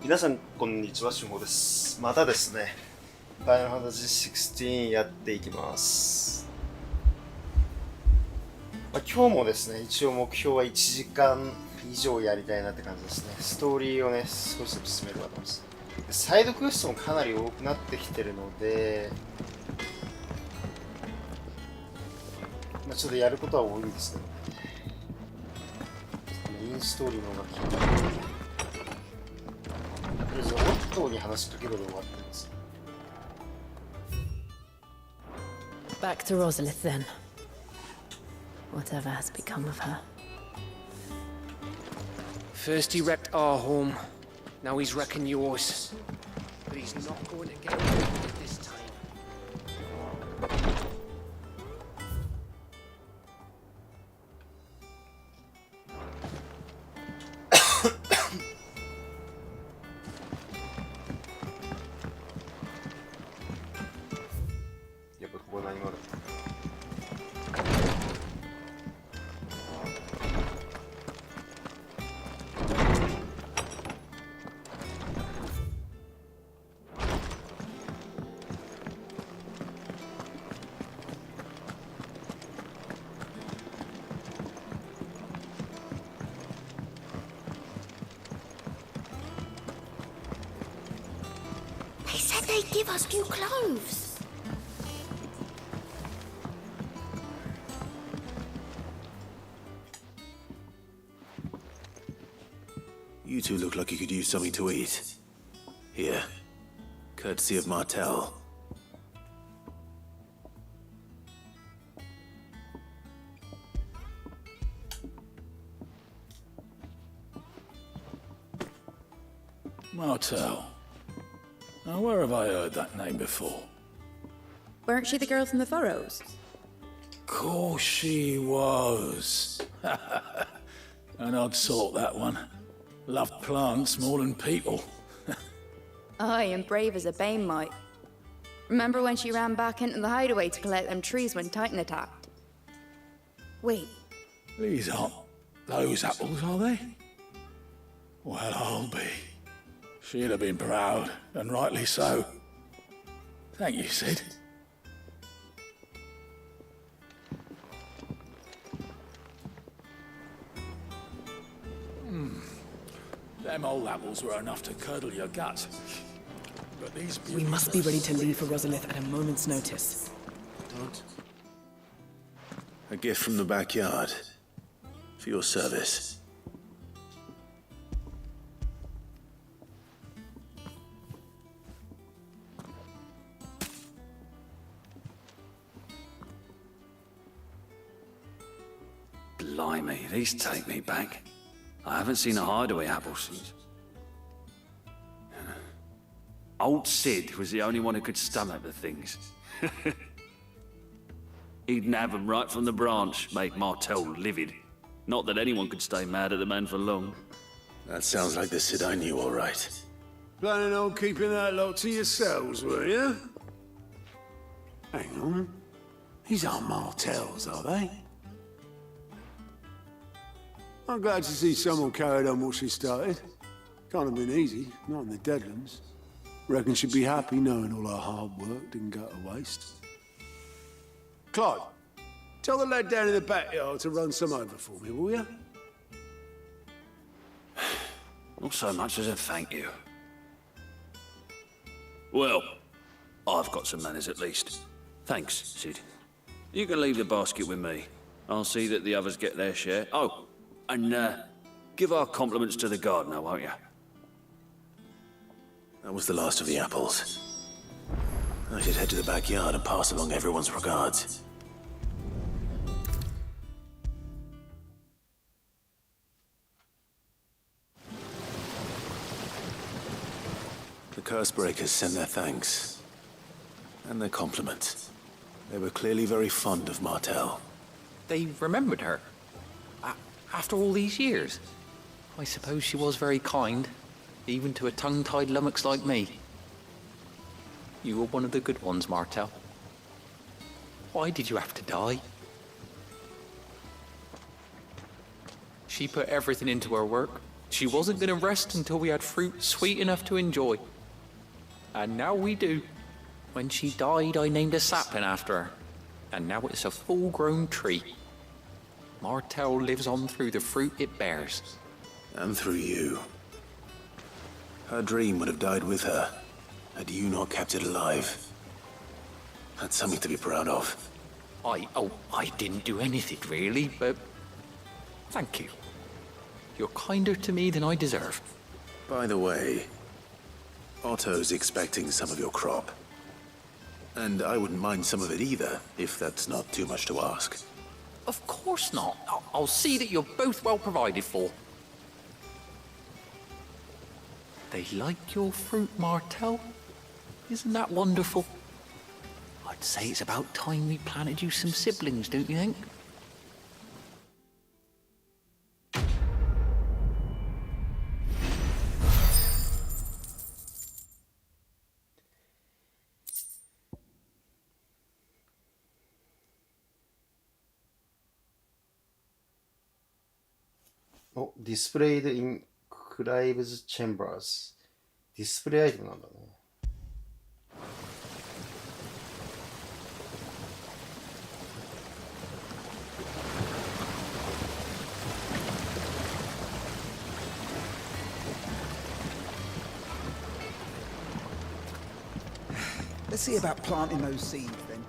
皆さんこんにちは、しゅんほうです。またですね、ファイナルファンタジー16やっていきます。今日もですね、一応目標は1時間以上やりたいなって感じですね。ストーリーをね、少しずつ進めていきます。サイドクエストもかなり多くなってきてるので、ちょっとやることは多いんですけどね。メインストーリーの方が気になるので、とりあえずオットーに話しかけるで終わってます。Back to Rosalith then. Whatever has become of her. First he wrecked our home, now he's wrecking yours. But he's not going to get away with it this time. They said they'd give us new clothes. You two look like you could use something to eat. Here, courtesy of Martel. Martel. Now, where have I heard that name before? Weren't she the girl from the Furrows? Course she was. An odd sort, that one. Loved plants more than people. Aye, and brave as a bane might. Remember when she ran back into the hideaway to collect them trees when Titan attacked? Wait. These aren't those apples, are they? Well, I'll be. She'd have been proud, and rightly so. Thank you, Sid. Them old apples were enough to curdle your guts. But these We must be ready to leave for Rosalith at a moment's notice. A gift from the backyard. For your service. Blimey, these take me back. I haven't seen a hideaway apple since. Old Sid was the only one who could stomach the things. He'd nab them right from the branch, make Martel livid. Not that anyone could stay mad at the man for long. That sounds like the Sid I knew, all right. Planning on keeping that lot to yourselves, were you? Hang on. These aren't Martels, are they? I'm glad to see someone carried on what she started. Can't have been easy, not in the Deadlands. Reckon she'd be happy knowing all her hard work didn't go to waste. Clyde, tell the lad down in the backyard to run some over for me, will you? Not so much as a thank you. Well, I've got some manners at least. Thanks, Sid. You can leave the basket with me. I'll see that the others get their share. Oh, and give our compliments to the gardener, won't you? That was the last of the apples. I should head to the backyard and pass along everyone's regards. The Cursebreakers sent their thanks. And their compliments. They were clearly very fond of Martel. They remembered her? After all these years? I suppose she was very kind, even to a tongue-tied lummox like me. You were one of the good ones, Martel. Why did you have to die? She put everything into her work, She wasn't going to rest until we had fruit sweet enough to enjoy. And now we do. When she died, I named a sapling after her. And now it's a full-grown tree. Martell lives on through the fruit it bears. And through you. Her dream would have died with her, had you not kept it alive. That's something to be proud of. I didn't do anything really, but thank you. You're kinder to me than I deserve. By the way, Otto's expecting some of your crop. And I wouldn't mind some of it either, if that's not too much to ask. Of course not. I'll see that you're both well provided for. They like your fruit, Martell. Isn't that wonderful? I'd say it's about time we planted you some siblings, don't you think? Oh, displayed in Clive's chambers. ディスプレイアイテムなんだね。Let's see about planting those seeds then.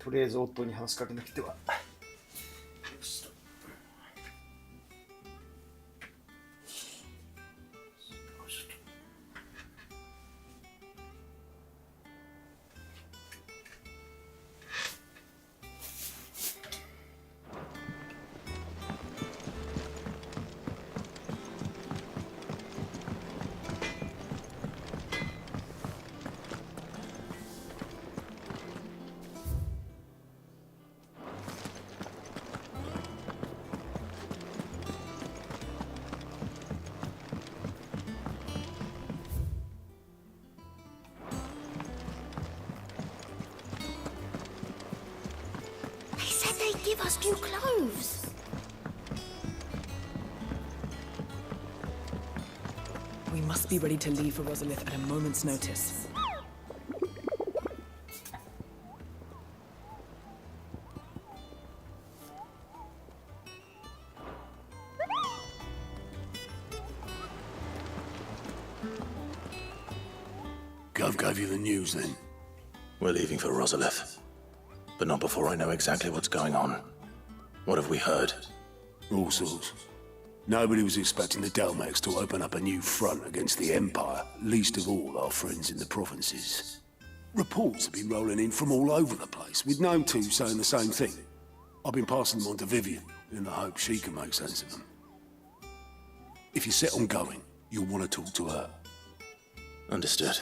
To とりあえず夫に話しかけなくては。Give us new clothes. We must be ready to leave for Rosalith at a moment's notice. Gov gave you the news then? We're leaving for Rosalith. But not before I know exactly what's going on. What have we heard? All sorts. Nobody was expecting the Delmex to open up a new front against the Empire, least of all our friends in the provinces. Reports have been rolling in from all over the place, with no two saying the same thing. I've been passing them on to Vivian, in the hope she can make sense of them. If you're set on going, you'll want to talk to her. Understood.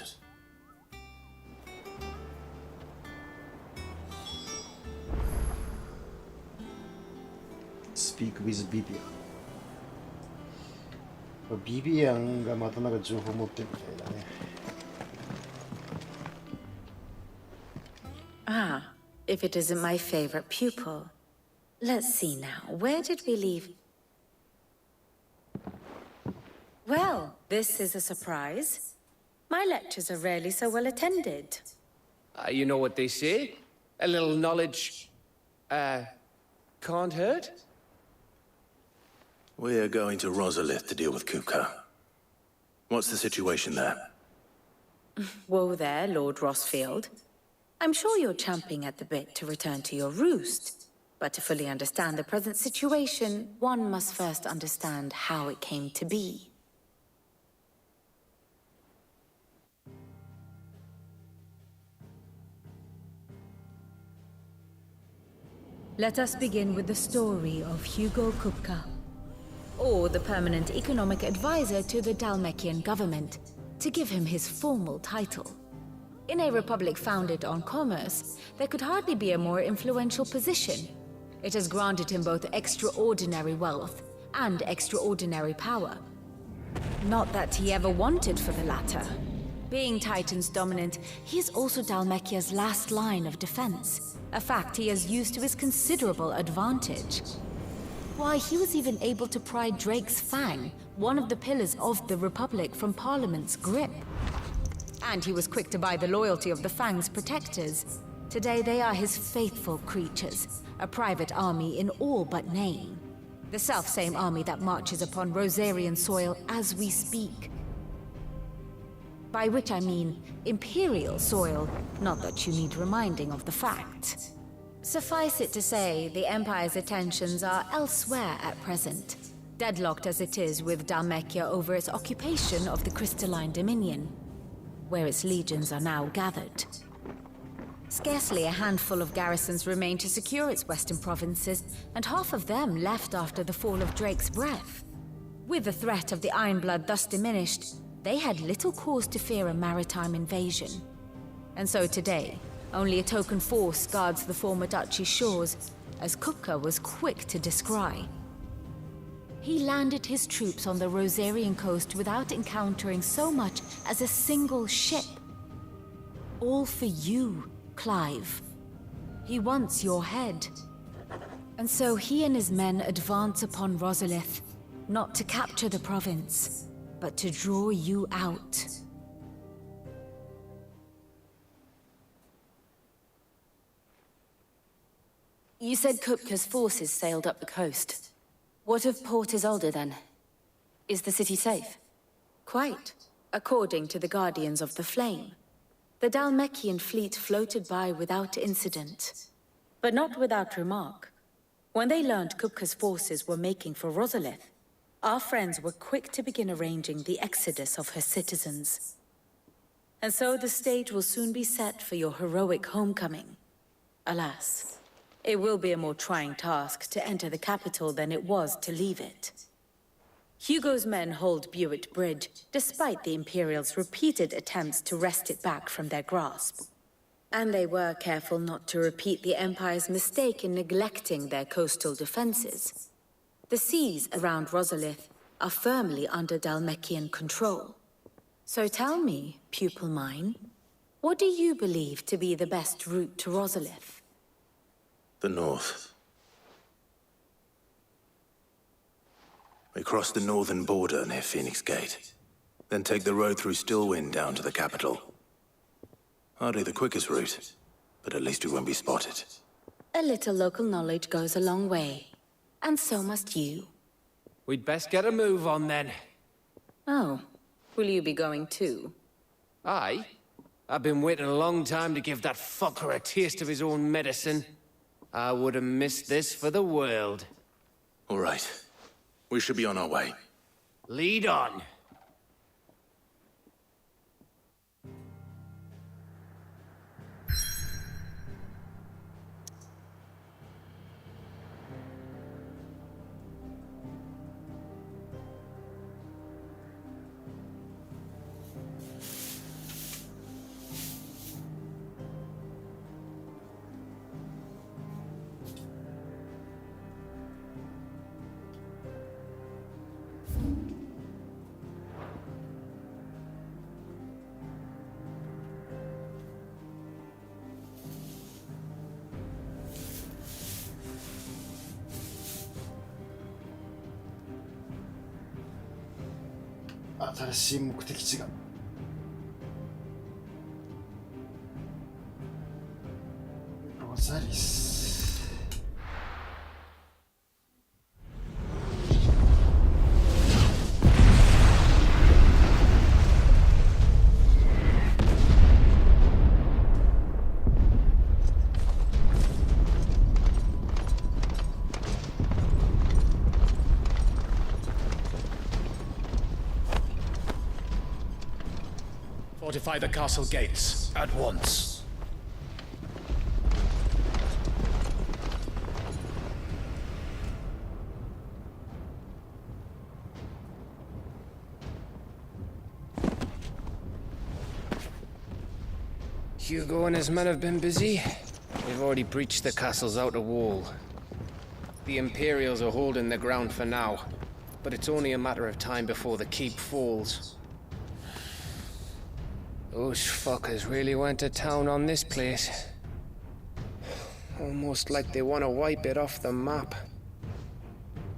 Speak with Vivian. ビビアンがまたなんか情報持ってるみたいだね。Ah, if it isn't my favorite pupil. Let's see now, where did we leave? Well, this is a surprise. My lectures are rarely so well attended. You know what they say? A little knowledge, can't hurt? We're going to Rosalith to deal with Kuka. What's the situation there? Whoa there, Lord Rossfield. I'm sure you're champing at the bit to return to your roost. But to fully understand the present situation, one must first understand how it came to be. Let us begin with the story of Hugo Kupka. Or the permanent economic advisor to the Dalmekian government, to give him his formal title. In a republic founded on commerce, there could hardly be a more influential position. It has granted him both extraordinary wealth and extraordinary power. Not that he ever wanted for the latter. Being Titan's dominant, he is also Dhalmekia's last line of defense, a fact he has used to his considerable advantage. Why, he was even able to pry Drake's Fang, one of the pillars of the Republic, from Parliament's grip. And he was quick to buy the loyalty of the Fang's protectors. Today they are his faithful creatures, a private army in all but name. The self-same army that marches upon Rosarian soil as we speak. By which I mean Imperial soil, not that you need reminding of the fact. Suffice it to say, the Empire's attentions are elsewhere at present, deadlocked as it is with Dhalmekia over its occupation of the Crystalline Dominion, where its legions are now gathered. Scarcely a handful of garrisons remain to secure its western provinces, and half of them left after the fall of Drake's breath. With the threat of the Ironblood thus diminished, they had little cause to fear a maritime invasion. And so today, only a token force guards the former duchy's shores, as Kupka was quick to descry. He landed his troops on the Rosarian coast without encountering so much as a single ship. All for you, Clive. He wants your head. And so he and his men advance upon Rosalith, not to capture the province, but to draw you out. You said Kupka's forces sailed up the coast. What of Port Isolde, then? Is the city safe? Quite, according to the Guardians of the Flame. The Dhalmekian fleet floated by without incident. But not without remark. When they learned Kupka's forces were making for Rosalith, our friends were quick to begin arranging the exodus of her citizens. And so the stage will soon be set for your heroic homecoming. Alas, it will be a more trying task to enter the capital than it was to leave it. Hugo's men hold Buett Bridge, despite the Imperials' repeated attempts to wrest it back from their grasp. And they were careful not to repeat the Empire's mistake in neglecting their coastal defenses. The seas around Rosalith are firmly under Dhalmekian control. So tell me, pupil mine, what do you believe to be the best route to Rosalith? The north. We cross the northern border near Phoenix Gate, then take the road through Stillwind down to the capital. Hardly the quickest route, but at least we won't be spotted. A little local knowledge goes a long way, and so must you. We'd best get a move on then. Oh, will you be going too? Aye. I've been waiting a long time to give that fucker a taste of his own medicine. I would have missed this for the world. All right. We should be on our way. Lead on.新しい目的地がロザリス。Fortify the castle gates at once. Hugo and his men have been busy. They've already breached the castle's outer wall. The Imperials are holding the ground for now, but it's only a matter of time before the keep falls. Those fuckers really went to town on this place. Almost like they want to wipe it off the map.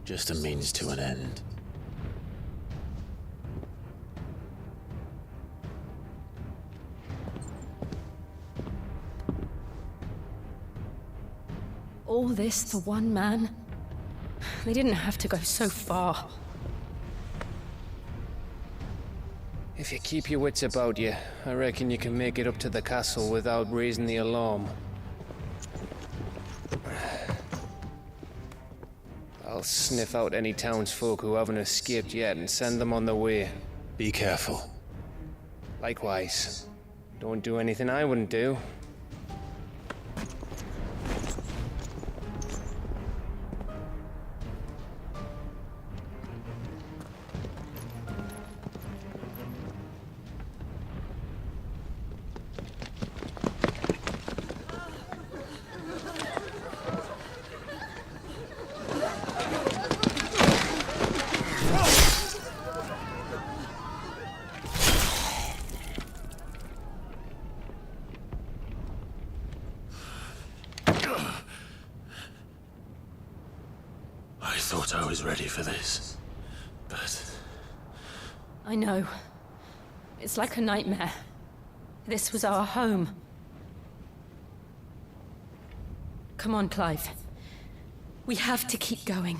Just a means to an end. All this for one man? They didn't have to go so far. If you keep your wits about you, I reckon you can make it up to the castle without raising the alarm. I'll sniff out any townsfolk who haven't escaped yet and send them on their way. Be careful. Likewise. Don't do anything I wouldn't do. I thought I was ready for this, but... I know. It's like a nightmare. This was our home. Come on, Clive. We have to keep going.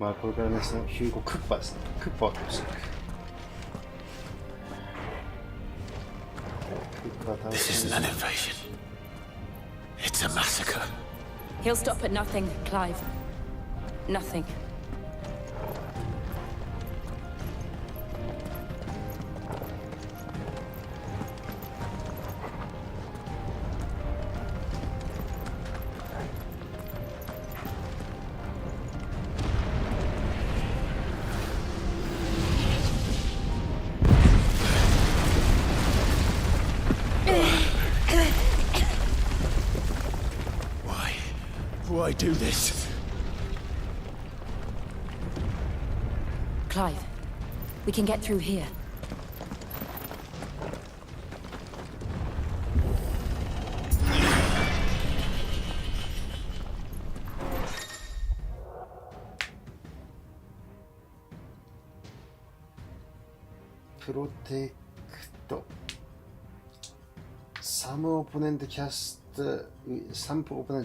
まあこれからね、そのヒューゴ・クッパですね。クッパを通していく。クッパは楽 This しみ isn't an invasion. It's a massacre. He'll stop at nothing, Clive. Nothing. Why do this? Clive, we can get through here. Protect. Some opponent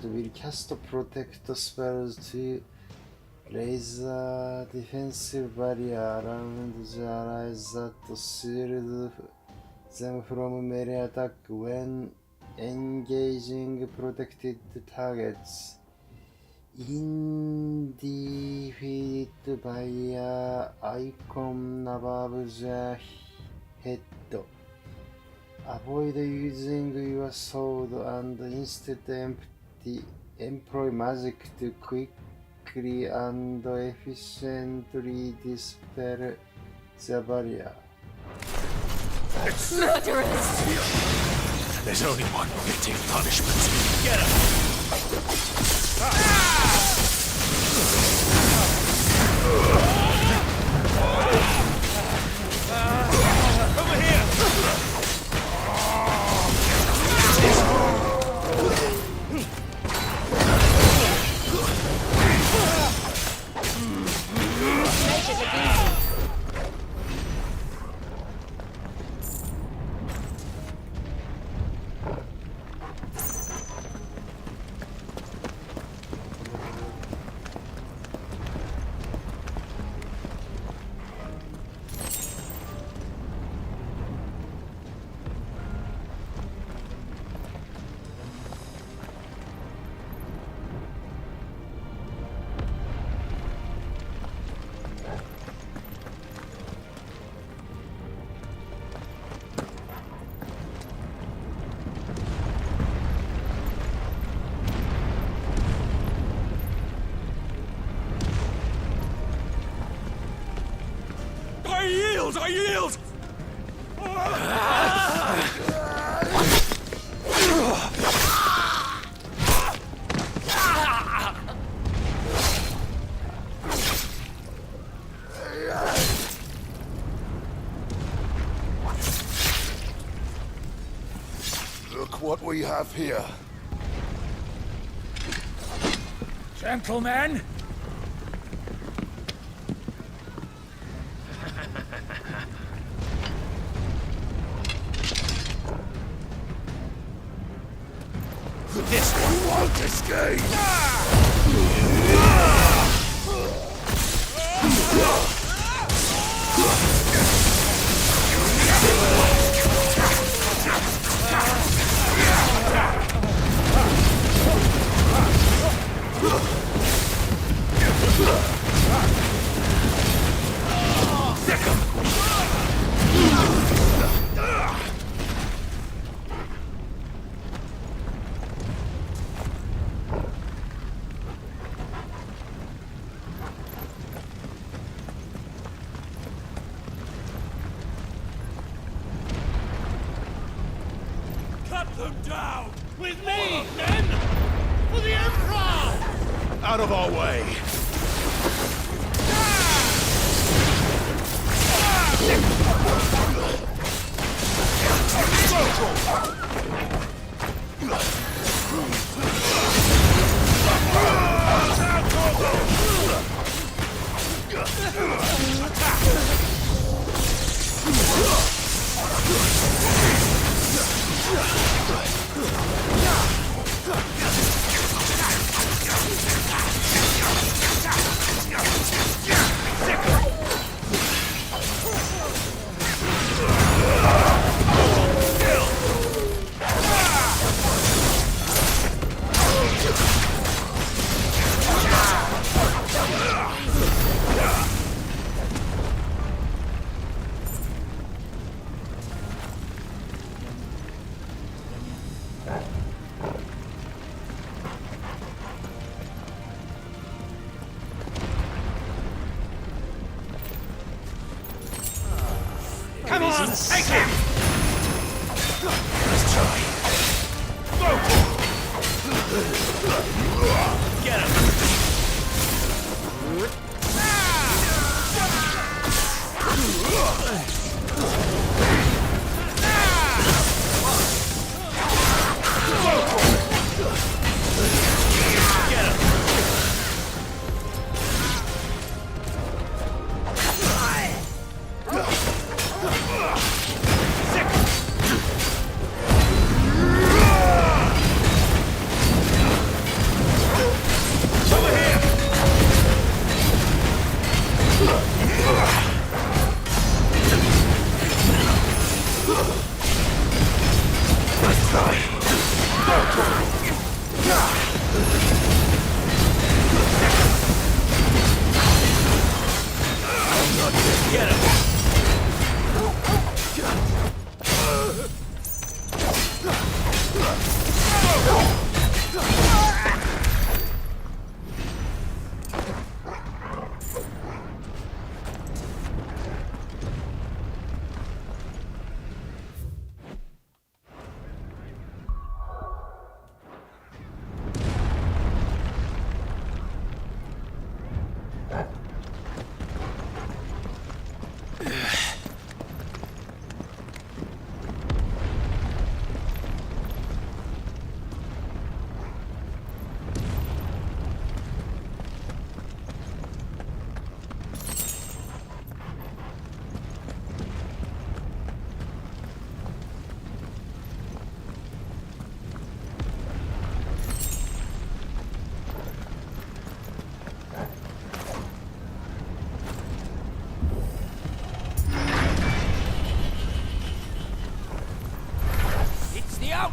will cast protect spells to raise the defensive barrier around the allies that shield them from melee attack when engaging protected targets. Indicated by an icon above the head. Avoid using your sword and instead employ magic to quickly and efficiently dispel the barrier. Murderers! There's only one fitting punishment. Get him! Over here! I yield! Look what we have here. Gentlemen! This one won't escape! Them down! With me, men! For the Emperor! Out of our way! on, take him! Let's try. Get him!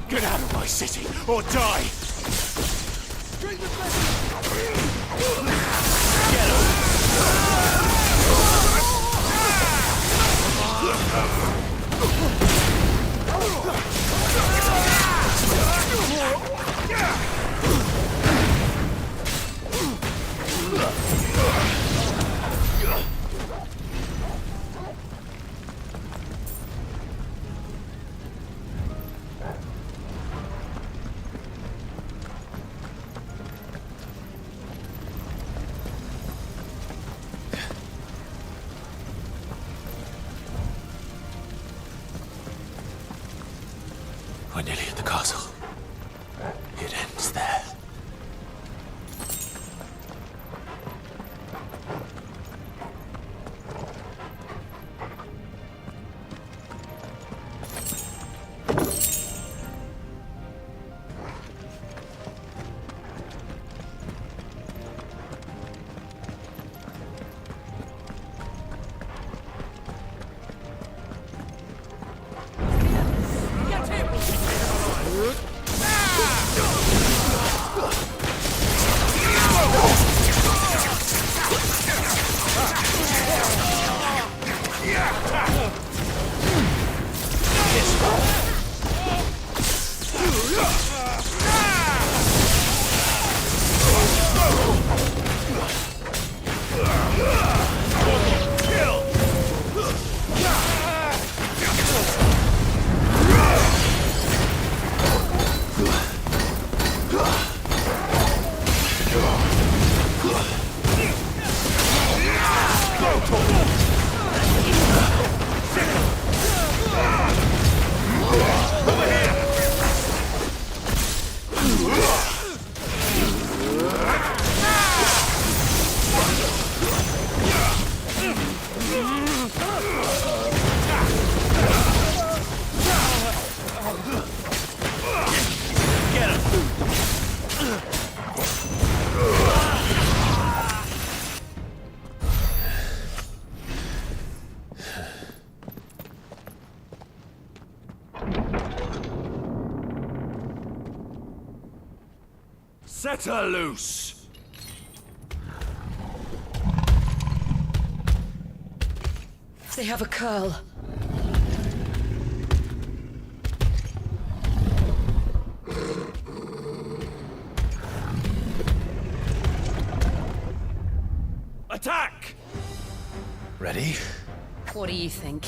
Get out of my city, or die! Get him! We're nearly at the castle. It ends there. Set her loose! They have a curl. Attack! Ready? What do you think?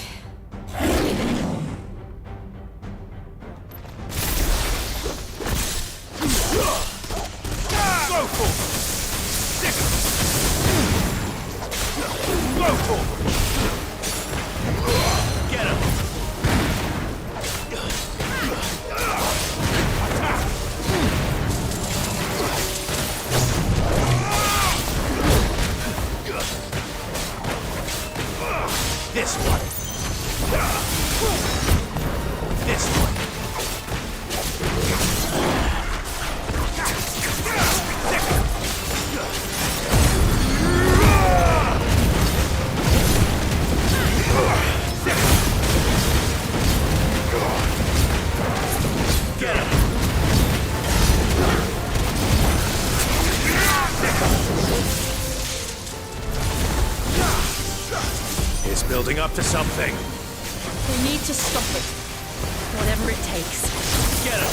Get him! This one. This one. Get him. It's building up to something. We need to stop it. Whatever it takes. Get him.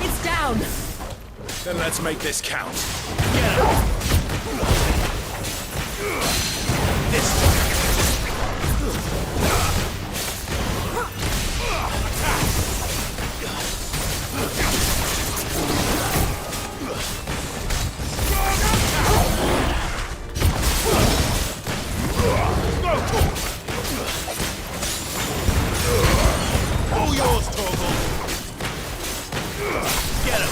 It's down. Then let's make this count. Get him. This one. All yours, Torgal. Get him.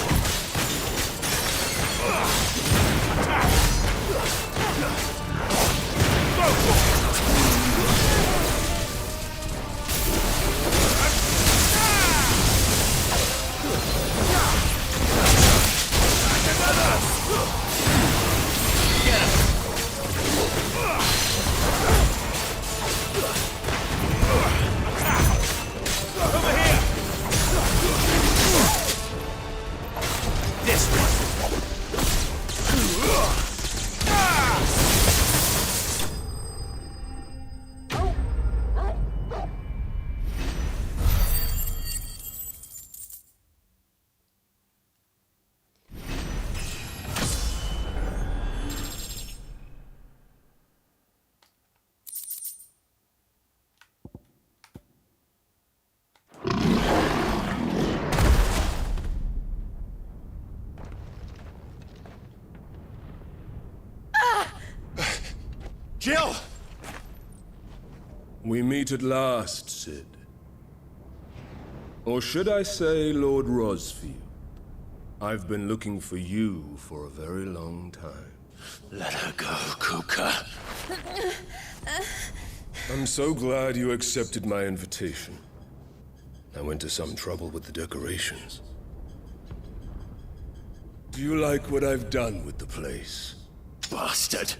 Jill! We meet at last, Sid. Or should I say, Lord Rosfield? I've been looking for you for a very long time. Let her go, Kuka. I'm so glad you accepted my invitation. I went to some trouble with the decorations. Do you like what I've done with the place? Bastard!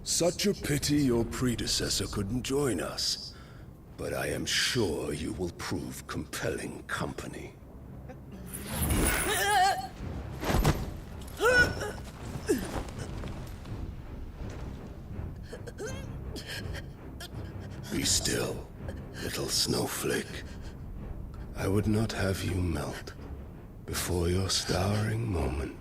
Such a pity your predecessor couldn't join us. But I am sure you will prove compelling company. Be still, little snowflake. I would not have you melt before your starring moment.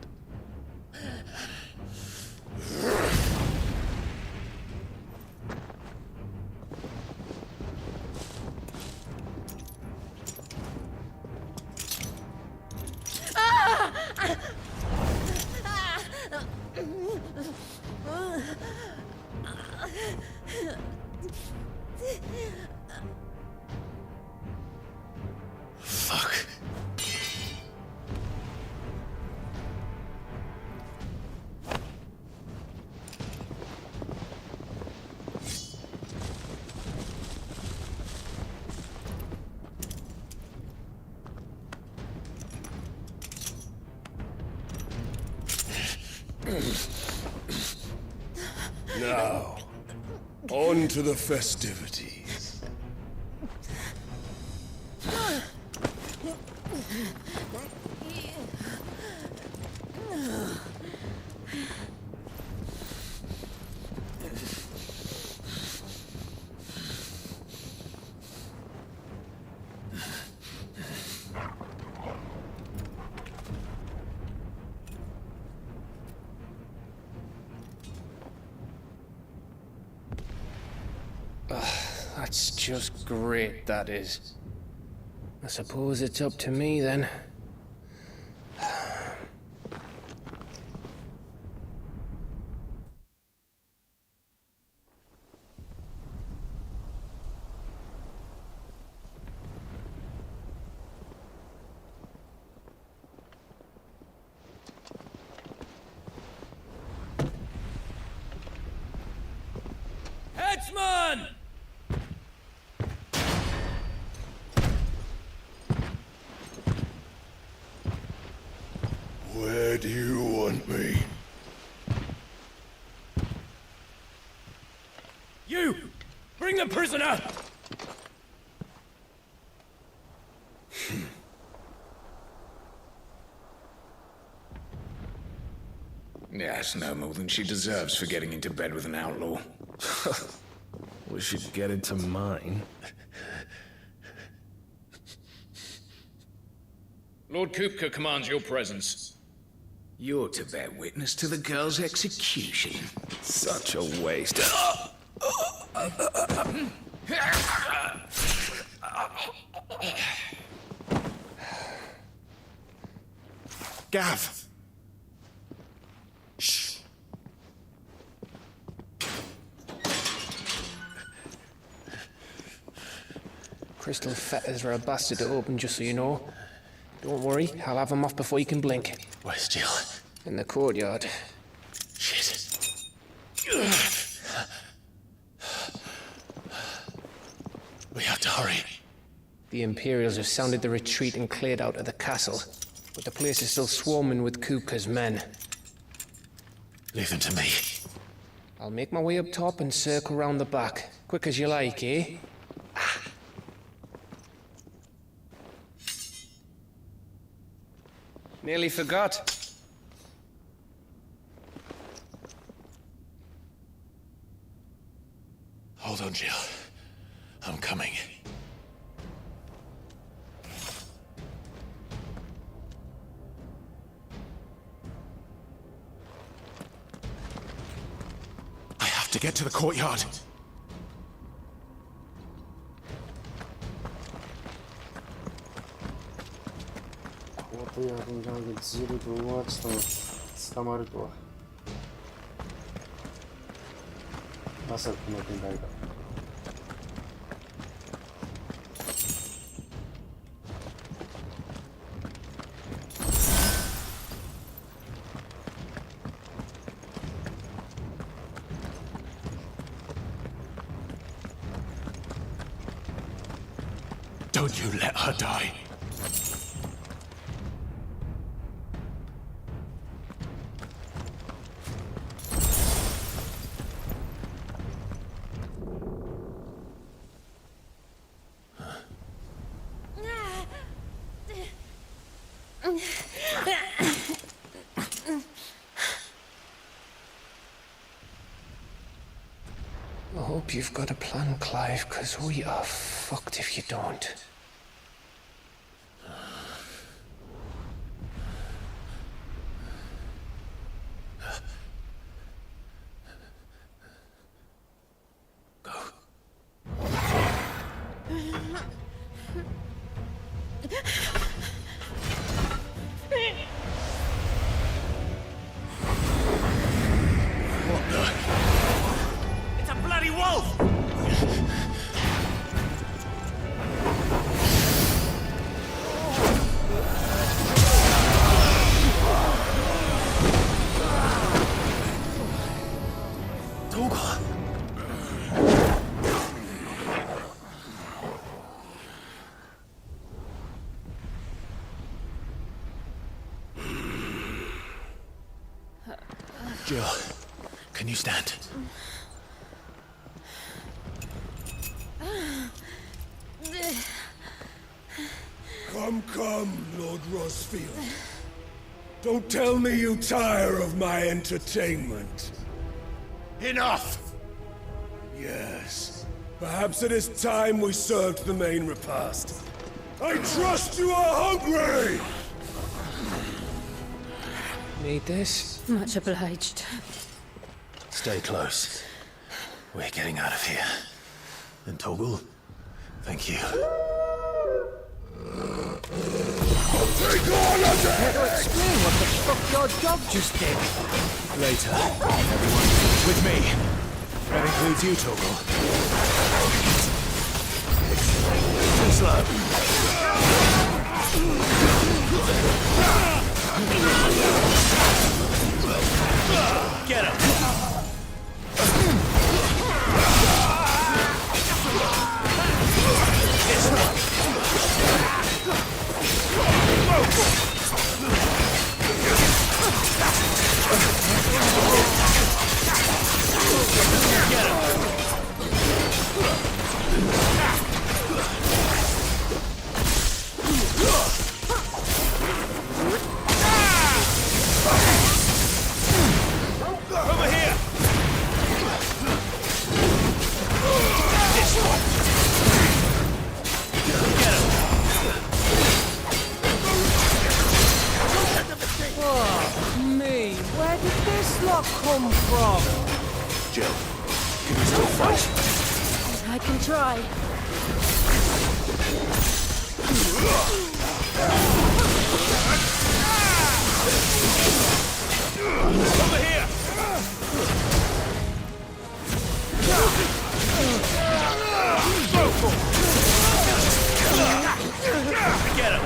Fuck. Now, on to the festivities. That's just great, that is. I suppose it's up to me then. Headsman! Where do you want me? You! Bring the prisoner! Yes, no more than she deserves for getting into bed with an outlaw. We should get into mine. Lord Kupka commands your presence. You're to bear witness to the girl's execution. Such a waste. Gav! Shh. Crystal fetters are a bastard to open, just so you know. Don't worry, I'll have them off before you can blink. Where's Jill? In the courtyard. Shit. We have to hurry. The Imperials have sounded the retreat and cleared out of the castle, but the place is still swarming with Kupka's men. Leave them to me. I'll make my way up top and circle round the back. Quick as you like, eh? Nearly forgot. Hold on, Jill. I'm coming. I have to get to the courtyard. Don't you let her die. I hope you've got a plan, Clive, because we are fucked if you don't. It's a bloody wolf! Jill, can you stand? Come, Lord Rosfield. Don't tell me you tire of my entertainment. Enough! Yes. Perhaps it is time we served the main repast. I trust you are hungry! Need this? Much obliged. Stay close. We're getting out of here. And Toggle, thank you. Take on under Care to explain what the fuck your dog just did? Later, everyone, with me. That includes you, Toggle. Too slow. Get him! Where did this lot come from? Jill, can you still fight? I can try. Over here! Get him!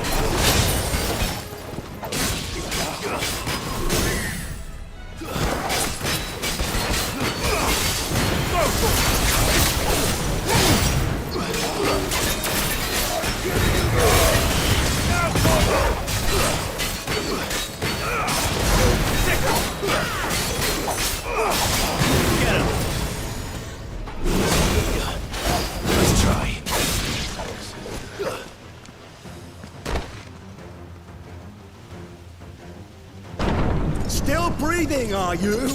Let's try. Still breathing, are you?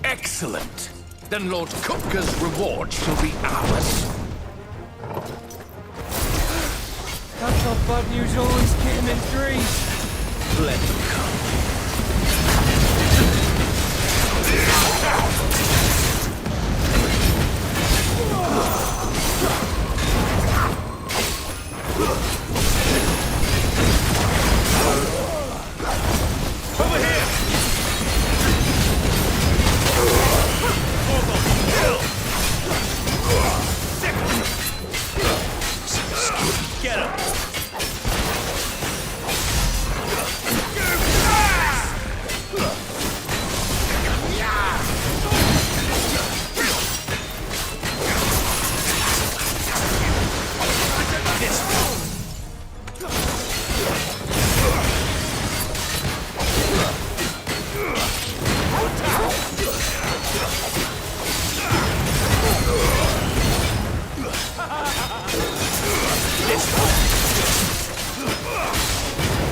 Excellent. Then Lord Kupka's reward shall be ours. That's how bad news always came in threes. Let them come. Over here! Get him!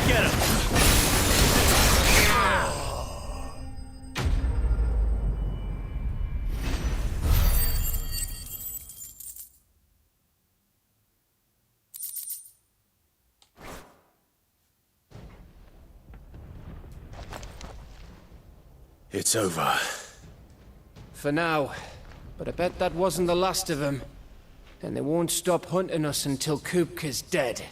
Get him! It's over. For now. But I bet that wasn't the last of them. And they won't stop hunting us until Kupka's dead.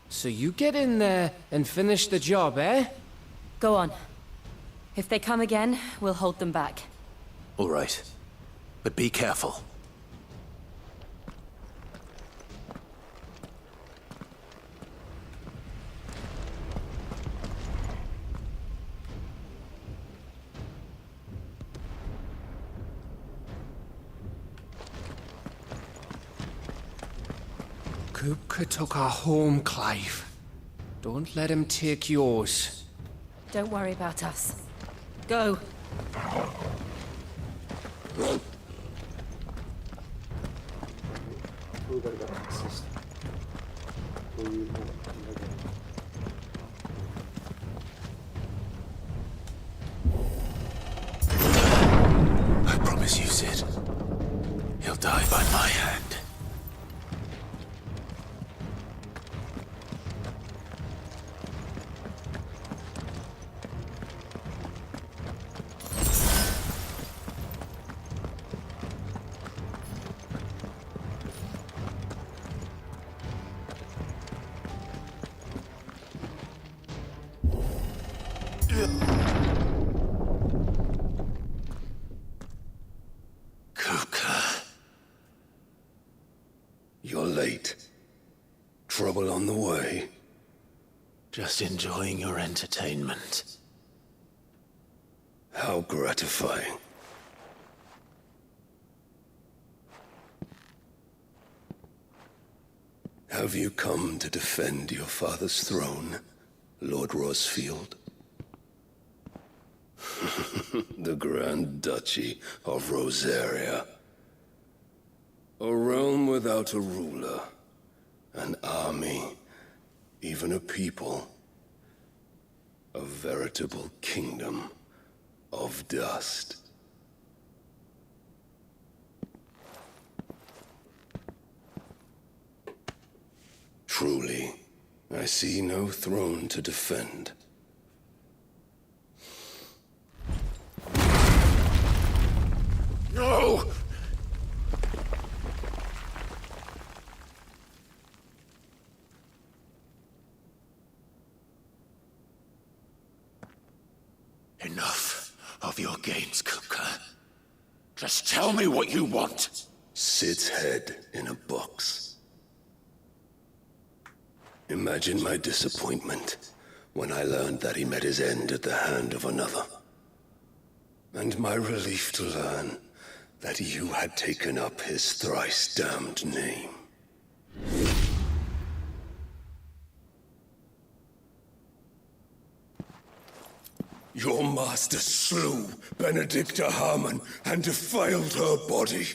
So you get in there and finish the job, eh? Go on. If they come again, we'll hold them back. All right. But be careful. Kupka took our home, Clive. Don't let him take yours. Don't worry about us. Go. I promise you, Sid. He'll die by my hand. Kupka. You're late. Trouble on the way? Just enjoying your entertainment. How gratifying. Have you come to defend your father's throne, Lord Rosfield? The Grand Duchy of Rosaria. A realm without a ruler, an army, even a people. A veritable kingdom of dust. Truly, I see no throne to defend. No! Enough of your games, Kupka. Just tell me what you want. Sid's head in a box. Imagine my disappointment when I learned that he met his end at the hand of another. And my relief to learn that you had taken up his thrice-damned name. Your master slew Benedicta Harmon and defiled her body.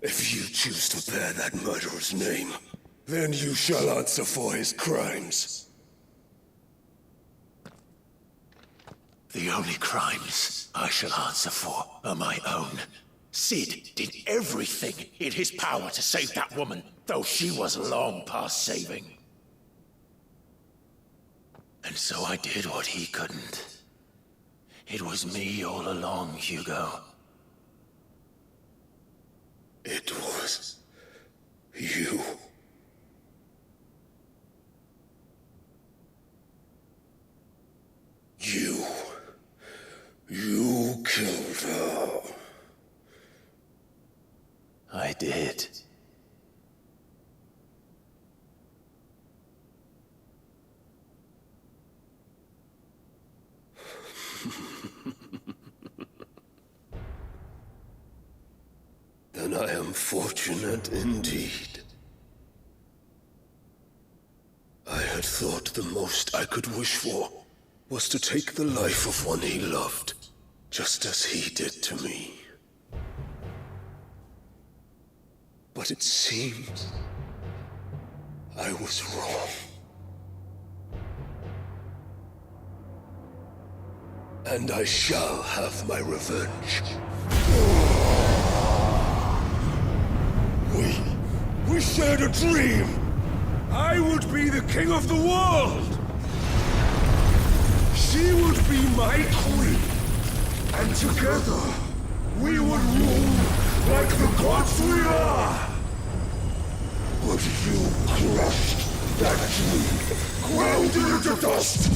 If you choose to bear that murderer's name, then you shall answer for his crimes. The only crimes I shall answer for are my own. Sid did everything in his power to save that woman, though she was long past saving. And so I did what he couldn't. It was me all along, Hugo. It was you. You killed her. I did. Then I am fortunate indeed. I had thought the most I could wish for was to take the life of one he loved, just as he did to me. But it seems I was wrong. And I shall have my revenge. We shared a dream! I would be the king of the world! She would be my queen! And together, we would rule like the gods we are! But you crushed that dream, ground it into dust!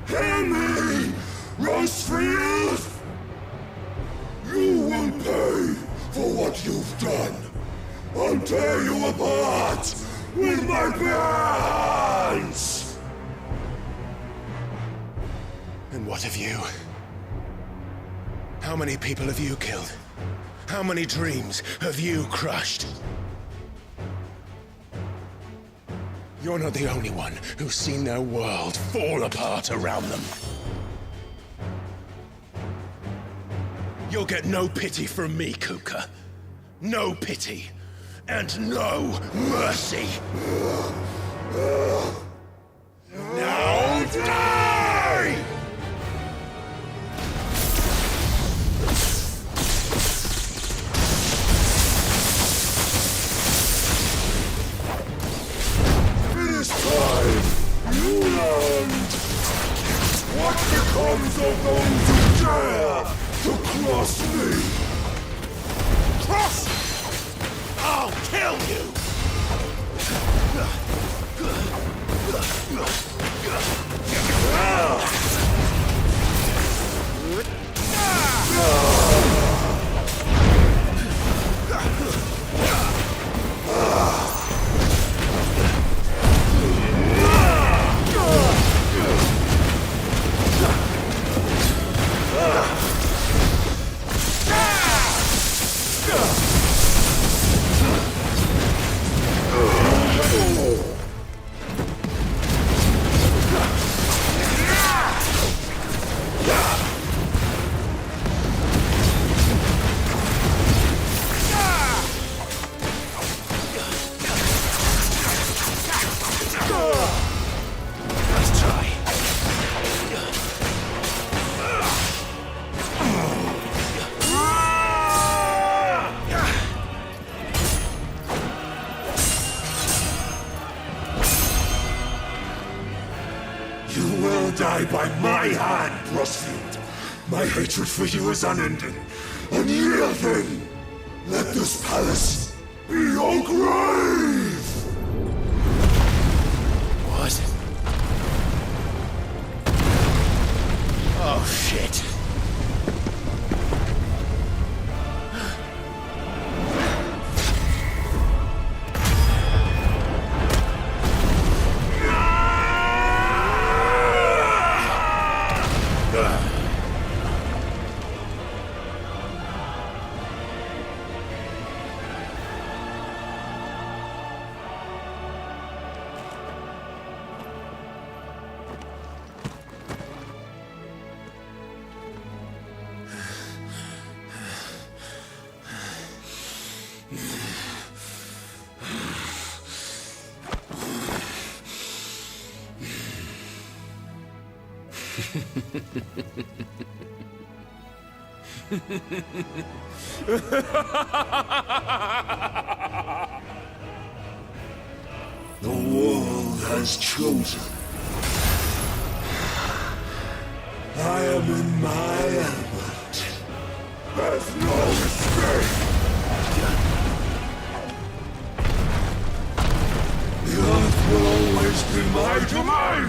Hear me, Rosefield! You will pay for what you've done. I'll tear you apart with my bare hands! And what of you? How many people have you killed? How many dreams have you crushed? You're not the only one who's seen their world fall apart around them. You'll get no pity from me, Kupka. No pity. And no mercy. Now die! It is time you learned what becomes of those who dare to cross me. Cross! I'll kill you! You will die by my hand, Rosfield. My hatred for you is unending. Unyielding. Let this palace be your grave! What? Oh, shit. The world has chosen. I am in my element. There's no escape. The earth will always be my domain.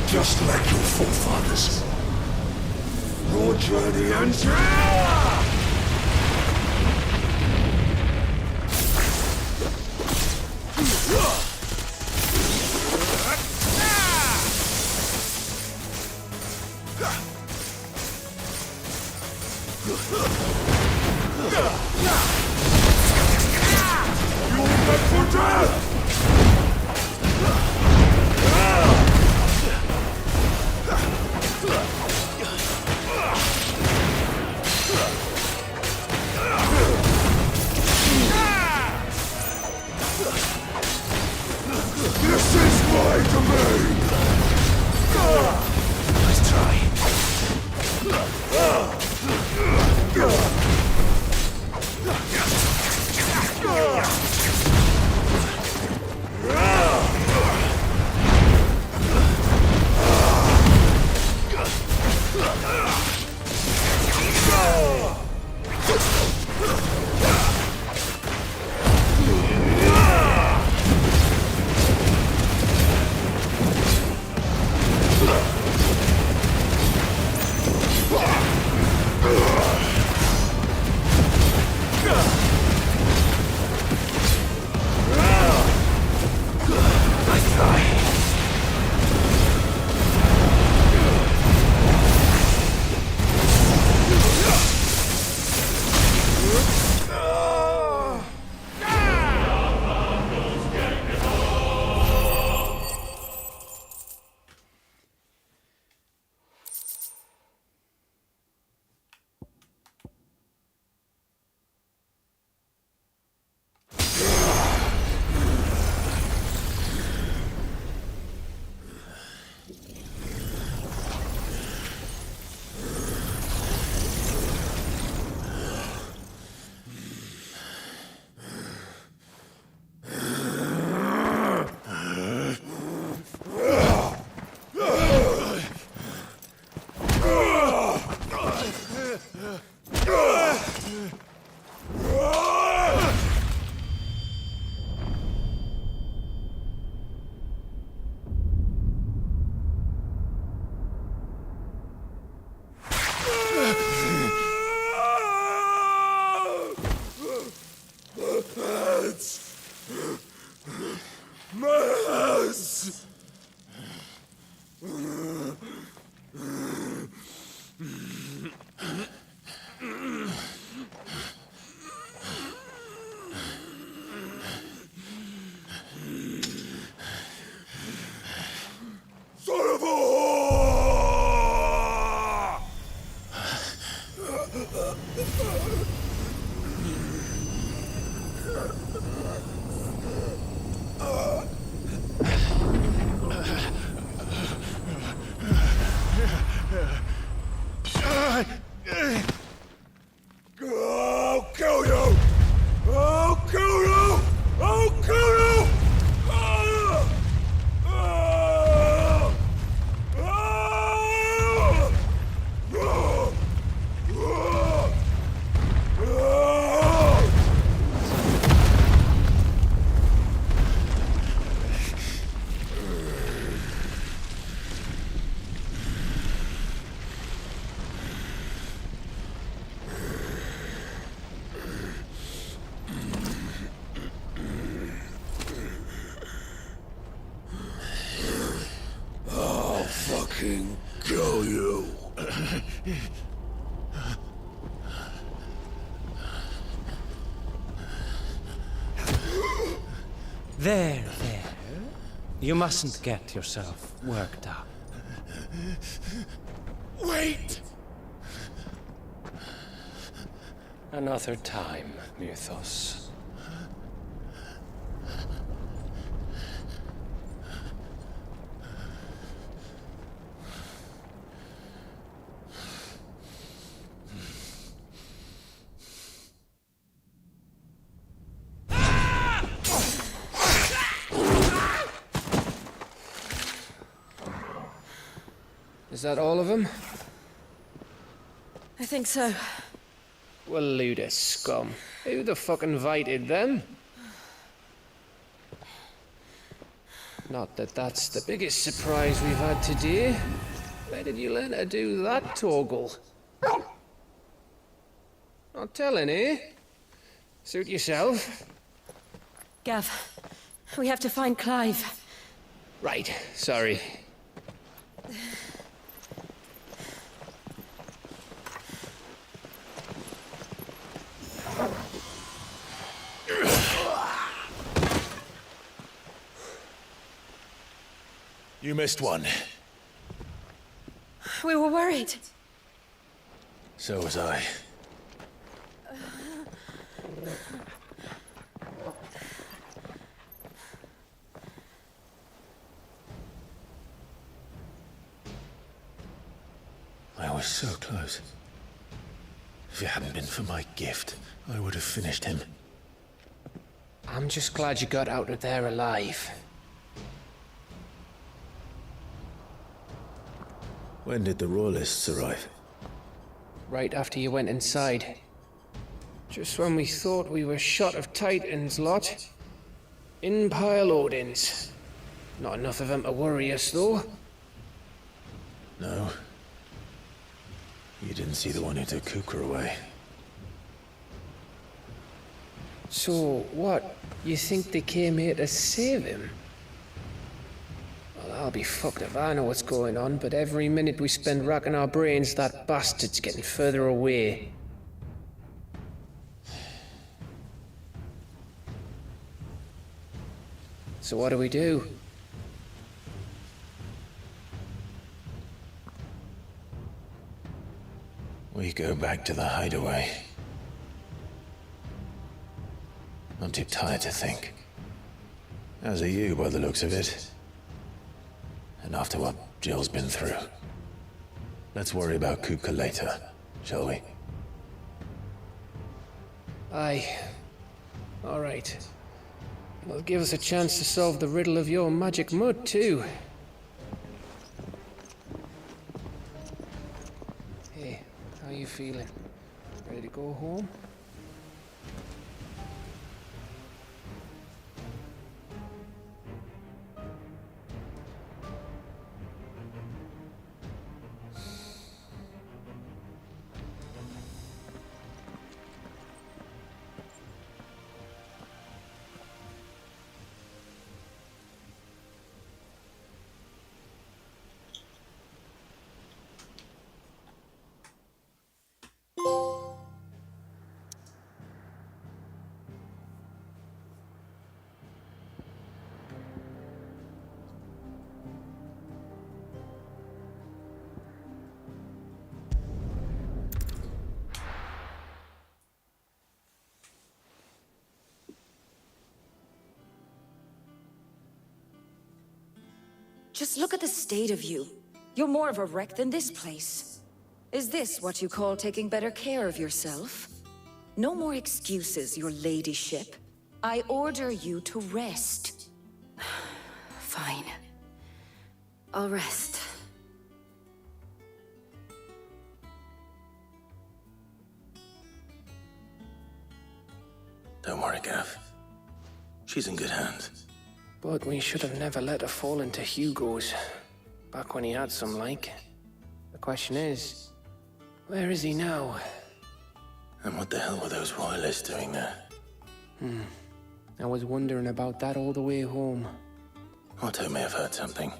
Just like your forefathers. Your journey ends here! You're meant for death! This is my domain! Nice try. I'll kill you! I'll kill you! I'll kill you! I'll fucking kill you. There. You mustn't get yourself worked up. Wait! Another time, Mythos. Is that all of them? I think so. Well, load of scum. Who the fuck invited them? Not that that's the biggest surprise we've had today. Where did you learn to do that, Torgal? Not telling, eh? Suit yourself. Gav, we have to find Clive. Right, sorry. You missed one. We were worried. So was I. I was so close. If it hadn't been for my gift, I would have finished him. I'm just glad you got out of there alive. When did the Royalists arrive? Right after you went inside. Just when we thought we were shot of Titans, lot. In pile Odins. Not enough of them to worry us, though. No. You didn't see the one who took Kupka away. So, what? You think they came here to save him? Well, I'll be fucked if I know what's going on, but every minute we spend racking our brains, that bastard's getting further away. So what do we do? We go back to the hideaway. I'm too tired to think. As are you, by the looks of it. And after what Jill's been through. Let's worry about Kupka later, shall we? Aye. All right. It'll give us a chance to solve the riddle of your magic mud, too. Hey, how you feeling? Ready to go home? Just look at the state of you. You're more of a wreck than this place. Is this what you call taking better care of yourself? No more excuses, your ladyship. I order you to rest. Fine. I'll rest. Don't worry, Gav. She's in good hands. But we should have never let her fall into Hugo's. Back when he had some like. The question is, where is he now? And what the hell were those royalists doing there? I was wondering about that all the way home. Otto may have heard something.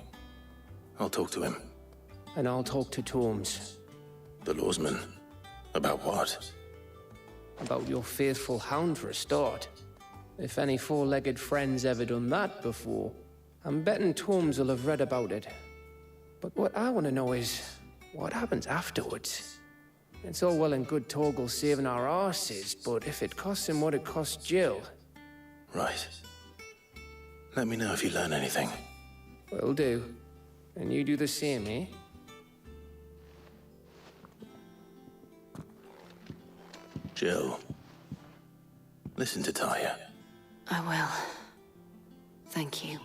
I'll talk to him. And I'll talk to Torms. The lawsman? About what? About your faithful hound for a start. If any four-legged friend's ever done that before, I'm betting Torms will have read about it. But what I want to know is, what happens afterwards? It's all well and good Torgal saving our arses, but if it costs him what it cost Jill... Right. Let me know if you learn anything. Will do. And you do the same, eh? Jill. Listen to Taya. I will. Thank you.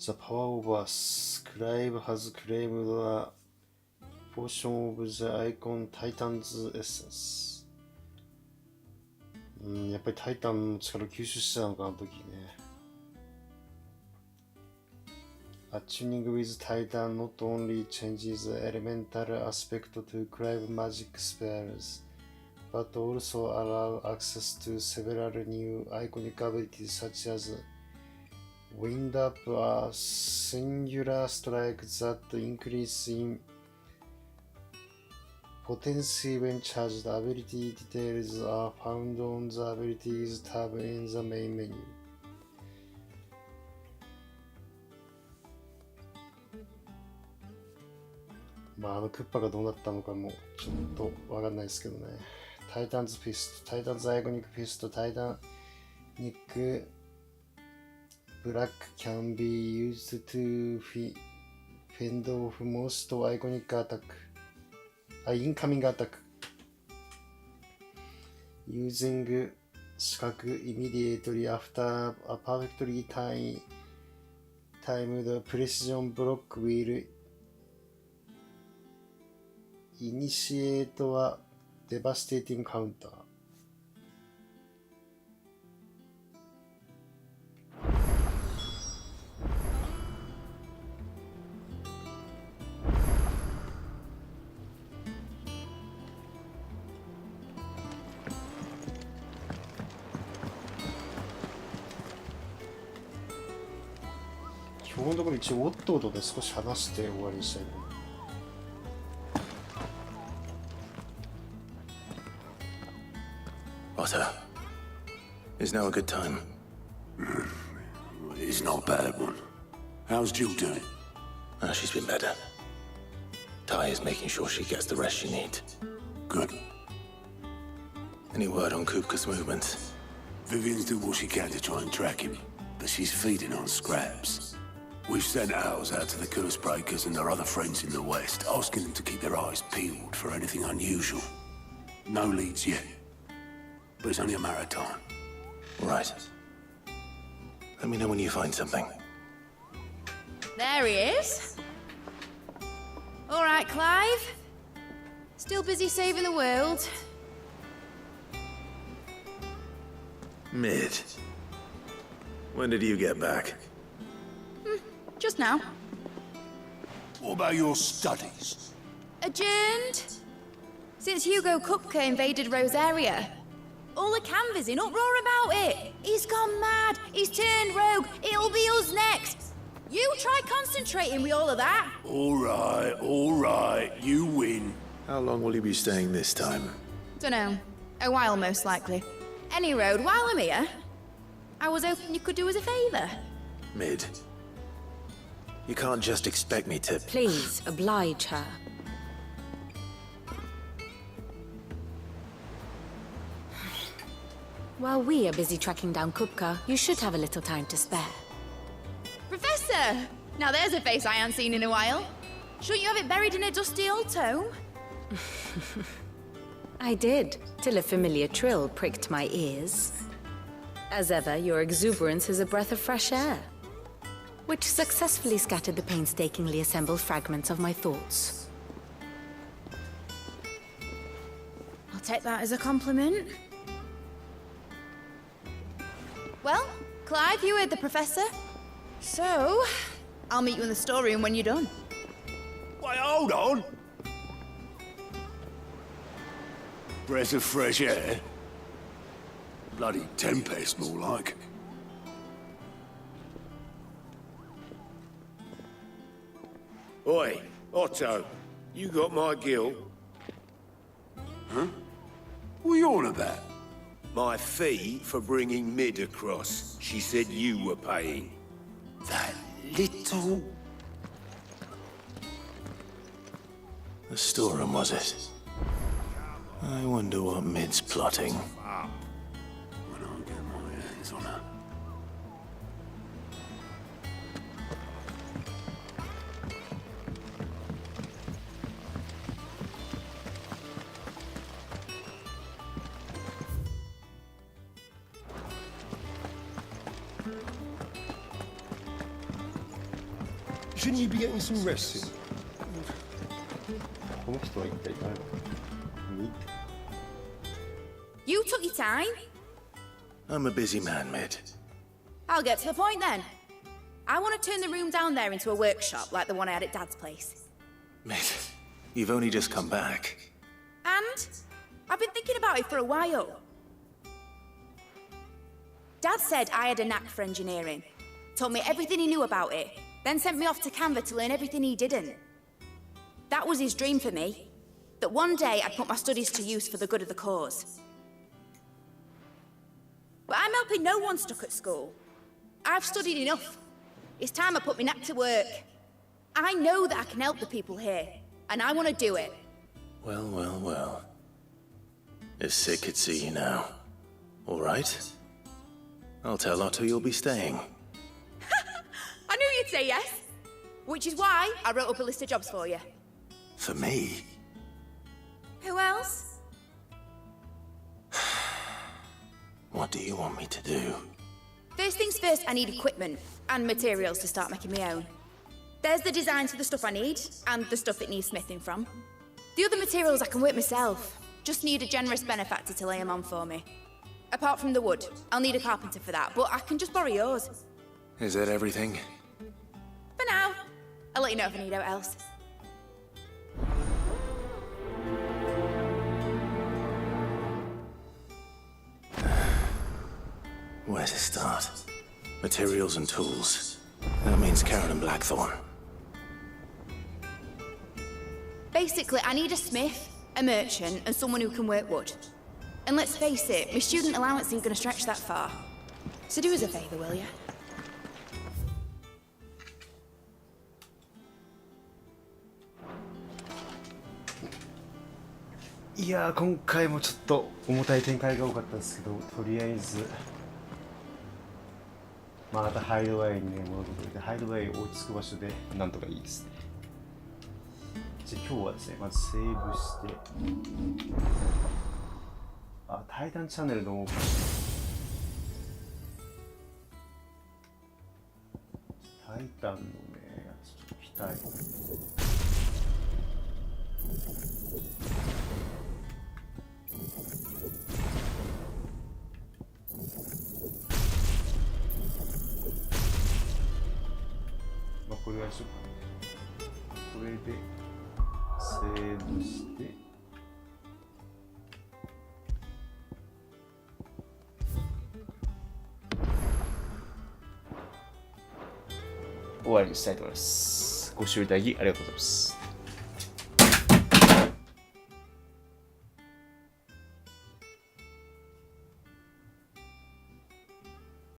The power of us. Clive has claimed a portion of the icon Titan's essence. やっぱりタイタンの力を吸収してたのか、あの時ね。Attuning with Titan not only changes the elemental aspect to Clive magic spells, but also allow access to several new iconic abilities such as Wind Up, a singular strike that increases in potency when charged. Ability details are found on the Abilities tab in the main menu. まあ、あのクッパがどうなったのかもちょっとわかんないですけどね。タイタンズピスト、タイタンズアイコニックピスト、タイタンニックブラック can be used to fend off most iconic attack. Incoming attack. Using 視覚 immediately after a perfectly timed precision block will initiate a devastating counter. 今日のところ一応オットーとで少し話して終わりにしたいと思う。Otto, is now a good time? It's not a bad one. How's Jill doing? Oh, she's been better. Ty is making sure she gets the rest she needs. Good. Any word on Kupka's movements? Vivian's doing what she can to try and track him, but she's feeding on scraps. We've sent ours out to the curse breakers and their other friends in the west, asking them to keep their eyes peeled for anything unusual. No leads yet, but it's only a matter of time. Right. Let me know when you find something. There he is. All right, Clive. Still busy saving the world. Mid. When did you get back? Just now. What about your studies? Adjourned. Since Hugo Kupka invaded Rosaria. All the canvassing uproar about it. He's gone mad. He's turned rogue. It'll be us next. You try concentrating with all of that. All right. You win. How long will you be staying this time? Dunno. A while, most likely. Any road, while I'm here, I was hoping you could do us a favour. Mid. You can't just expect me to... Please, oblige her. While we are busy tracking down Kupka, you should have a little time to spare. Professor! Now there's a face I haven't seen in a while. Shouldn't you have it buried in a dusty old tome? I did, till a familiar trill pricked my ears. As ever, your exuberance is a breath of fresh air, which successfully scattered the painstakingly assembled fragments of my thoughts. I'll take that as a compliment. Well, Clive, you heard the Professor. So, I'll meet you in the storeroom when you're done. Wait, hold on! Breath of fresh air? Bloody tempest, more like. Oi, Otto, you got my gill? Huh? What are you on about? My fee for bringing Mid across. She said you were paying. That little... The storeroom, was it? I wonder what Mid's plotting. When I get my hands on her. Shouldn't you be getting some rest soon? You took your time. I'm a busy man, Mid. I'll get to the point then. I want to turn the room down there into a workshop like the one I had at Dad's place. Mid, you've only just come back. And I've been thinking about it for a while. Dad said I had a knack for engineering. Told me everything he knew about it. Then sent me off to Canva to learn everything he didn't. That was his dream for me. That one day I'd put my studies to use for the good of the cause. But I'm helping no one stuck at school. I've studied enough. It's time I put my knack to work. I know that I can help the people here, and I want to do it. Well, well, well. If Sid could see you now. All right? I'll tell Otto you'll be staying. I knew you'd say yes. Which is why I wrote up a list of jobs for you. For me? Who else? What do you want me to do? First things first, I need equipment and materials to start making my own. There's the designs for the stuff I need, and the stuff it needs smithing from. The other materials I can work myself. Just need a generous benefactor to lay them on for me. Apart from the wood, I'll need a carpenter for that, but I can just borrow yours. Is that everything? For now. I'll let you know if I need out else. Where to start? Materials and tools. That means Karen and Blackthorn. Basically, I need a smith, a merchant, and someone who can work wood. And let's face it, my student allowance ain't gonna stretch that far. So do us a favour, will you?いやー、今回もちょっと重たい展開が多かったですけど、とりあえずまたハイドウェイにね戻ってくれて、ハイドウェイ落ち着く場所でなんとかいいですね。じゃあ今日はですね、まずセーブして、タイタンチャンネルのタイタンのねやつちょっと聞きたい。これはしょこれでセーブして終わりにしたいと思います。ご視聴いただきありがとうございます。